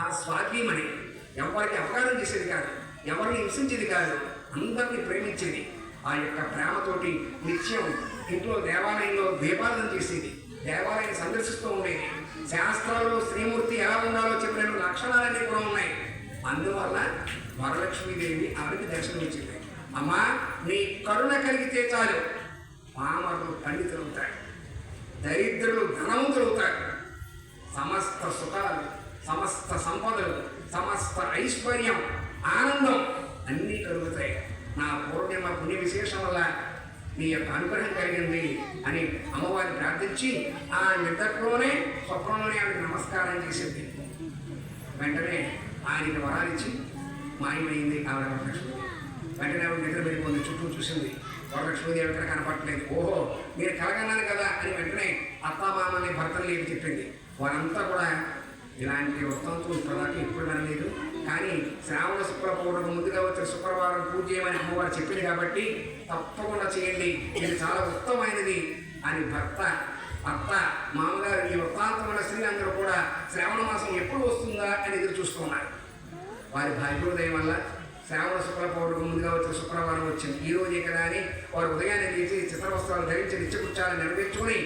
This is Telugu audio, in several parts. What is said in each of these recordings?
ఆ స్వాధీమని ఎవరికి అపకారం చేసేది కాదు, ఎవరిని హింసించేది కాదు, అందరినీ ప్రేమించేది. ఆ యొక్క ప్రేమతోటి నిత్యం ఇంట్లో దేవాలయంలో దీపాలను చేసేది, దేవాలయాన్ని సందర్శిస్తూ ఉండేది. శాస్త్రాల్లో శ్రీమూర్తి ఎలా ఉండాలో చెప్పిన లక్షణాలన్నీ కూడా ఉన్నాయి. అందువల్ల వరలక్ష్మీదేవి ఆవిడకి దర్శనం ఇచ్చింది. అమ్మా, నీ కరుణ కలిగితే చాలు పామరులు పండితులవుతారు, దరిద్రులు ధనవంతులవుతారు, సమస్త సుఖాలు, సమస్త సంపదలు, సమస్త ఐశ్వర్యం, ఆనందం అన్నీ కలుగుతాయి. నా పూర్ణిమ పుణ్య విశేషం వల్ల నీ యొక్క అనుగ్రహం కలిగింది అని అమ్మవారిని ప్రార్థించి ఆ నిద్రలోనే స్వప్నంలోనే ఆవిడకి నమస్కారం చేసింది. వెంటనే ఆయనకి వరాలిచ్చి మాయమైంది ఆవిడ వరలక్ష్మీదేవి. వెంటనే ఆవిడ నిద్ర వెళ్ళిపోయింది, చుట్టూ చూసింది, వరలక్ష్మీదేవి ఎక్కడ కనపడలేదు. ఓహో, నేను కలగన్నాను కదా అని వెంటనే అత్తామామని భర్తలు లేవి చెప్పింది. వారంతా కూడా ఇలాంటి వృత్తంతో ఇప్పటిదాకా ఎప్పుడు వినలేదు, కానీ శ్రావణ శుక్ర పౌర్ణమి ముందుగా వచ్చే శుక్రవారం పూజ చేయమని అమ్మవారు చెప్పింది కాబట్టి తప్పకుండా చేయండి, ఇది చాలా ఉత్తమమైనది అని భర్త, అత్త, మామగారు ఈ వృత్తాంతమైన స్త్రీలందరూ కూడా శ్రావణ మాసం ఎప్పుడు వస్తుందా అని ఎదురు చూస్తున్నారు. వారి భాగ్యోదయం వల్ల శ్రావణ శుక్ల పౌర్ణమి ముందుగా వచ్చే శుక్రవారం వచ్చింది. ఈ రోజే కదా అని వారు ఉదయాన్నే తీసి చిత్రవస్త్రాలు ధరించి నిత్యకృత్యాలు నెరవేర్చుకుని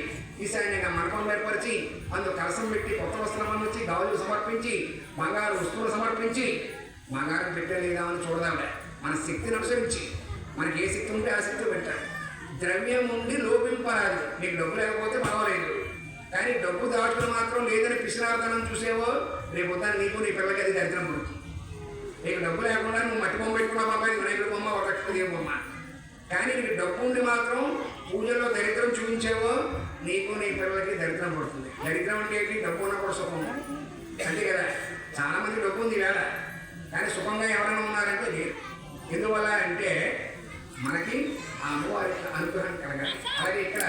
ఈశాన్యంగా మండపం ఏర్పరిచి అందులో కలసం పెట్టి కొత్త వస్త్రం వచ్చి గాజులు సమర్పించి బంగారు వస్తువులు సమర్పించి బంగారం పెట్టలేదామని చూడదాం. మన శక్తిని అనుసరించి మనకి ఏ శక్తి ఉంటే ఆ శక్తి పెట్టాలి. ద్రవ్యం ఉండి లోపింపరాదు. నీకు డబ్బు లేకపోతే పర్వాలేదు, కానీ డబ్బు దాటుకుని మాత్రం లేదని పిసినార్థనం చూసేవో రేపు వద్దని నీకు నీ పిల్లలకి అది దరిద్రం పడుతుంది. నీకు డబ్బు లేకుండా నువ్వు మట్టి బొమ్మ పెట్టుకున్నావు బాబాయ్, వినాయకుడి బొమ్మ, వరలక్ష్మీదేవి బొమ్మ, కానీ నీకు డబ్బు ఉండి మాత్రం పూజల్లో దరిద్రం చూపించేవో నీకు నీ పిల్లలకి దరిద్రం పడుతుంది. దరిద్రం అంటే ఏంటి? డబ్బు ఉన్నా కూడా సుఖం అంతే కదా. చాలామంది డబ్బు ఉంది వేళ, కానీ సుఖంగా ఎవరైనా ఉన్నారంటే లేదు. ఎందువల్ల అంటే మనకి ఆ అమ్మవారి అనుగ్రహం కలగాలి. అలాగే ఇక్కడ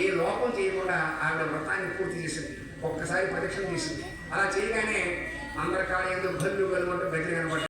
ఏ లోపం చేయకుండా ఆవిడ వ్రతాన్ని పూర్తి చేసింది, ఒక్కసారి ప్రదక్షిణ చేసింది. అలా చేయగానే అందరి కాళ్ళ ఎందుకు భల్లు గలుమంటూ గట్టి కనబడ్డారు.